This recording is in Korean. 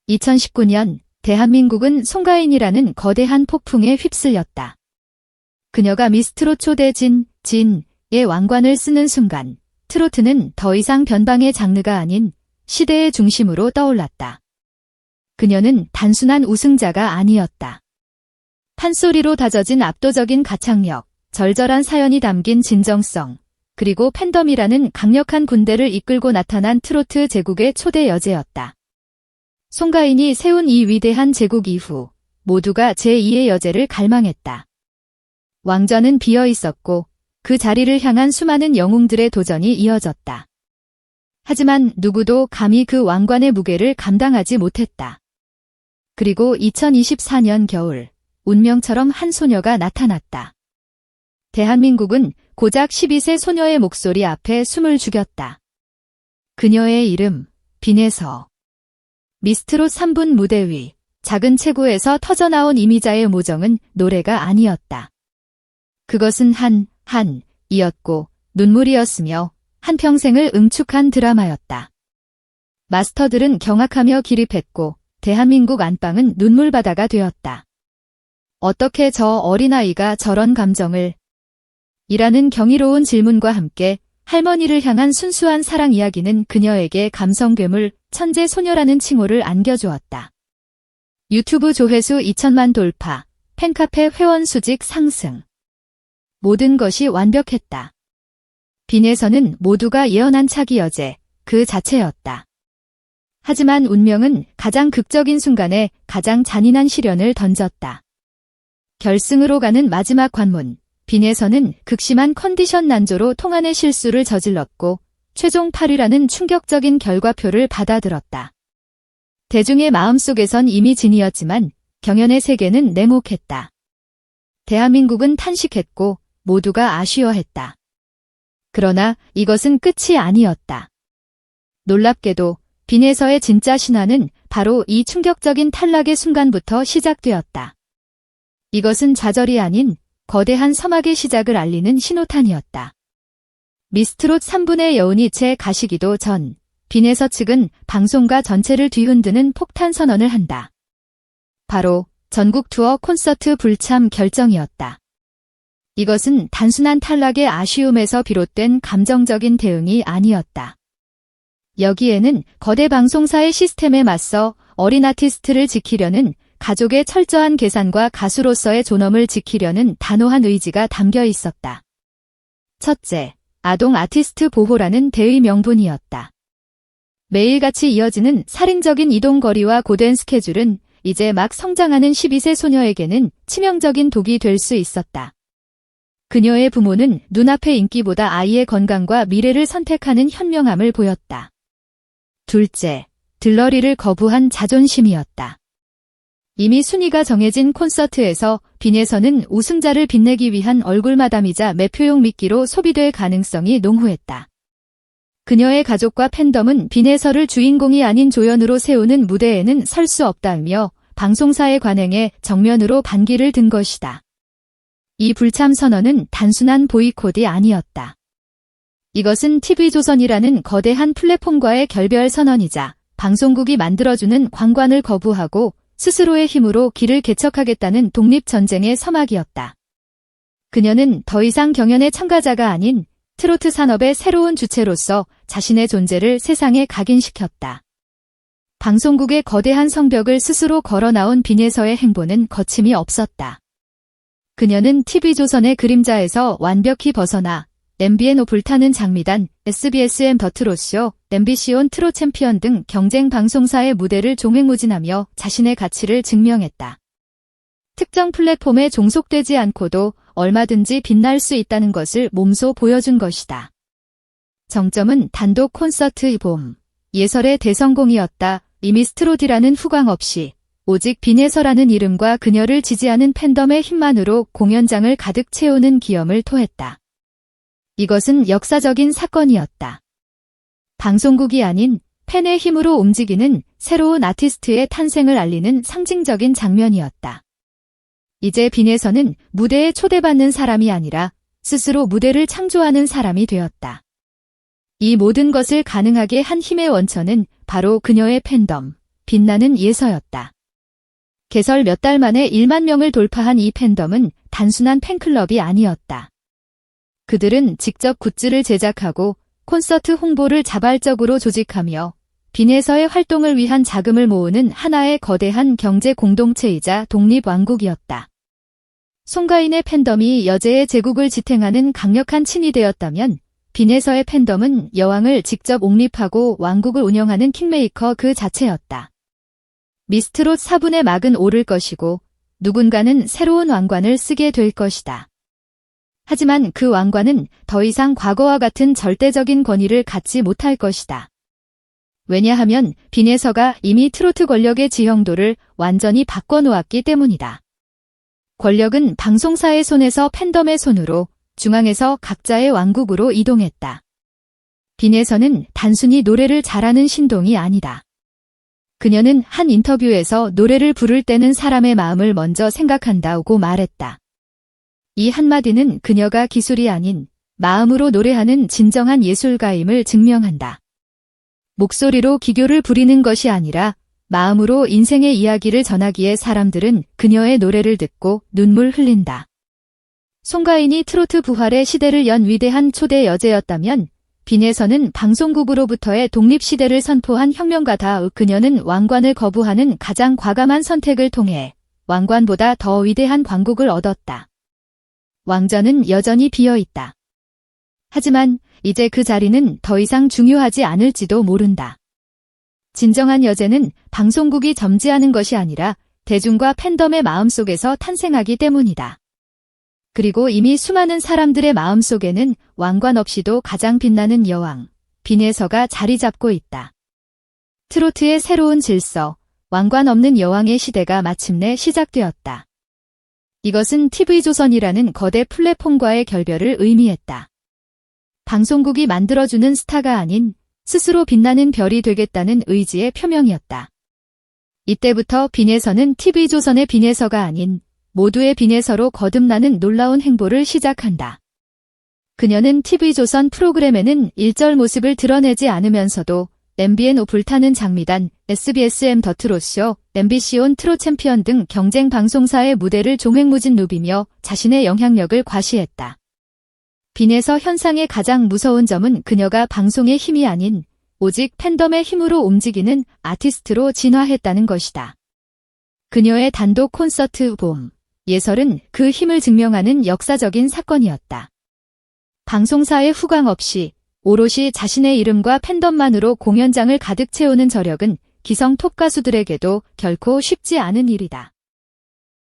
2019년 대한민국은 송가인이라는 거대한 폭풍에 휩쓸렸다. 그녀가 미스트롯 초대 진의 왕관을 쓰는 순간 트로트는 더 이상 변방의 장르가 아닌 시대의 중심으로 떠올랐다. 그녀는 단순한 우승자가 아니었다. 판소리로 다져진 압도적인 가창력, 절절한 사연이 담긴 진정성, 그리고 팬덤이라는 강력한 군대를 이끌고 나타난 트로트 제국의 초대 여제였다. 송가인이 세운 이 위대한 제국 이후 모두가 제2의 여제를 갈망했다. 왕좌는 비어 있었고 그 자리를 향한 수많은 영웅들의 도전이 이어졌다. 하지만 누구도 감히 그 왕관의 무게를 감당하지 못했다. 그리고 2024년 겨울, 운명처럼 한 소녀가 나타났다. 대한민국은 고작 12세 소녀의 목소리 앞에 숨을 죽였다. 그녀의 이름, 빈에서. 미스트롯 3분 무대 위, 작은 체구에서 터져나온 이미자의 모정은 노래가 아니었다. 그것은 한이었고 눈물이었으며 한평생을 응축한 드라마였다. 마스터들은 경악하며 기립했고 대한민국 안방은 눈물바다가 되었다. 어떻게 저 어린아이가 저런 감정을? 이라는 경이로운 질문과 함께 할머니를 향한 순수한 사랑 이야기는 그녀에게 감성 괴물, 천재 소녀라는 칭호를 안겨주었다. 유튜브 조회수 2천만 돌파, 팬카페 회원 수직 상승. 모든 것이 완벽했다. 빈에서는 모두가 예언한 차기 여제, 그 자체였다. 하지만 운명은 가장 극적인 순간에 가장 잔인한 시련을 던졌다. 결승으로 가는 마지막 관문, 빈에서는 극심한 컨디션 난조로 통안의 실수를 저질렀고 최종 8위라는 충격적인 결과표를 받아들었다. 대중의 마음속에선 이미 진이었지만 경연의 세계는 냉혹했다. 대한민국은 탄식했고 모두가 아쉬워했다. 그러나 이것은 끝이 아니었다. 놀랍게도 빈에서의 진짜 신화는 바로 이 충격적인 탈락의 순간부터 시작되었다. 이것은 좌절이 아닌 거대한 서막의 시작을 알리는 신호탄이었다. 미스트롯 3분의 여운이 채 가시기도 전, 빈에서 측은 방송가 전체를 뒤흔드는 폭탄 선언을 한다. 바로 전국 투어 콘서트 불참 결정이었다. 이것은 단순한 탈락의 아쉬움에서 비롯된 감정적인 대응이 아니었다. 여기에는 거대 방송사의 시스템에 맞서 어린 아티스트를 지키려는 가족의 철저한 계산과 가수로서의 존엄을 지키려는 단호한 의지가 담겨 있었다. 첫째, 아동 아티스트 보호라는 대의 명분이었다. 매일같이 이어지는 살인적인 이동거리와 고된 스케줄은 이제 막 성장하는 12세 소녀에게는 치명적인 독이 될 수 있었다. 그녀의 부모는 눈앞의 인기보다 아이의 건강과 미래를 선택하는 현명함을 보였다. 둘째, 들러리를 거부한 자존심이었다. 이미 순위가 정해진 콘서트에서 빈에서는 우승자를 빛내기 위한 얼굴마담이자 매표용 미끼로 소비될 가능성이 농후했다. 그녀의 가족과 팬덤은 빈에서를 주인공이 아닌 조연으로 세우는 무대에는 설 수 없다며 방송사의 관행에 정면으로 반기를 든 것이다. 이 불참 선언은 단순한 보이콧이 아니었다. 이것은 TV조선이라는 거대한 플랫폼과의 결별 선언이자 방송국이 만들어주는 관관을 거부하고 스스로의 힘으로 길을 개척하겠다는 독립전쟁의 서막이었다. 그녀는 더 이상 경연의 참가자가 아닌 트로트 산업의 새로운 주체로서 자신의 존재를 세상에 각인시켰다. 방송국의 거대한 성벽을 스스로 걸어나온 빈에서의 행보는 거침이 없었다. 그녀는 TV조선의 그림자에서 완벽히 벗어나 MBN 불타는 장미단, SBSN 더트롯쇼, MBC 온 트롯 챔피언 등 경쟁 방송사의 무대를 종횡무진하며 자신의 가치를 증명했다. 특정 플랫폼에 종속되지 않고도 얼마든지 빛날 수 있다는 것을 몸소 보여준 것이다. 정점은 단독 콘서트의 봄, 예설의 대성공이었다. 미스트롯이라는 후광 없이 오직 빈에서라는 이름과 그녀를 지지하는 팬덤의 힘만으로 공연장을 가득 채우는 기염을 토했다. 이것은 역사적인 사건이었다. 방송국이 아닌 팬의 힘으로 움직이는 새로운 아티스트의 탄생을 알리는 상징적인 장면이었다. 이제 빈에서는 무대에 초대받는 사람이 아니라 스스로 무대를 창조하는 사람이 되었다. 이 모든 것을 가능하게 한 힘의 원천은 바로 그녀의 팬덤, 빛나는 예서였다. 개설 몇 달 만에 1만 명을 돌파한 이 팬덤은 단순한 팬클럽이 아니었다. 그들은 직접 굿즈를 제작하고 콘서트 홍보를 자발적으로 조직하며 빈에서의 활동을 위한 자금을 모으는 하나의 거대한 경제 공동체이자 독립왕국이었다. 송가인의 팬덤이 여제의 제국을 지탱하는 강력한 친이 되었다면 빈에서의 팬덤은 여왕을 직접 옹립하고 왕국을 운영하는 킹메이커 그 자체였다. 미스트롯 4분의 막은 오를 것이고 누군가는 새로운 왕관을 쓰게 될 것이다. 하지만 그 왕관은 더 이상 과거와 같은 절대적인 권위를 갖지 못할 것이다. 왜냐하면 빈에서가 이미 트로트 권력의 지형도를 완전히 바꿔놓았기 때문이다. 권력은 방송사의 손에서 팬덤의 손으로 중앙에서 각자의 왕국으로 이동했다. 빈에서는 단순히 노래를 잘하는 신동이 아니다. 그녀는 한 인터뷰에서 노래를 부를 때는 사람의 마음을 먼저 생각한다고 말했다. 이 한마디는 그녀가 기술이 아닌 마음으로 노래하는 진정한 예술가임을 증명한다. 목소리로 기교를 부리는 것이 아니라 마음으로 인생의 이야기를 전하기에 사람들은 그녀의 노래를 듣고 눈물 흘린다. 송가인이 트로트 부활의 시대를 연 위대한 초대 여제였다면 빈에서는 방송국으로부터의 독립시대를 선포한 혁명가다. 그녀는 왕관을 거부하는 가장 과감한 선택을 통해 왕관보다 더 위대한 왕국을 얻었다. 왕좌는 여전히 비어있다. 하지만 이제 그 자리는 더 이상 중요하지 않을지도 모른다. 진정한 여제는 방송국이 점지하는 것이 아니라 대중과 팬덤의 마음속에서 탄생하기 때문이다. 그리고 이미 수많은 사람들의 마음속에는 왕관 없이도 가장 빛나는 여왕, 빈에서가 자리 잡고 있다. 트로트의 새로운 질서, 왕관 없는 여왕의 시대가 마침내 시작되었다. 이것은 TV조선이라는 거대 플랫폼과의 결별을 의미했다. 방송국이 만들어주는 스타가 아닌 스스로 빛나는 별이 되겠다는 의지의 표명이었다. 이때부터 빈에서는 TV조선의 빈에서가 아닌 모두의 빈에서로 거듭나는 놀라운 행보를 시작한다. 그녀는 TV조선 프로그램에는 일절 모습을 드러내지 않으면서도 MBN 불타는 장미단, SBSM 더 트롯쇼, MBC 온 트롯 챔피언 등 경쟁 방송사의 무대를 종횡무진 누비며 자신의 영향력을 과시했다. 빈에서 현상의 가장 무서운 점은 그녀가 방송의 힘이 아닌 오직 팬덤의 힘으로 움직이는 아티스트로 진화했다는 것이다. 그녀의 단독 콘서트 봄, 예설은 그 힘을 증명하는 역사적인 사건이었다. 방송사의 후광 없이 오롯이 자신의 이름과 팬덤만으로 공연장을 가득 채우는 저력은 기성 톱 가수들에게도 결코 쉽지 않은 일이다.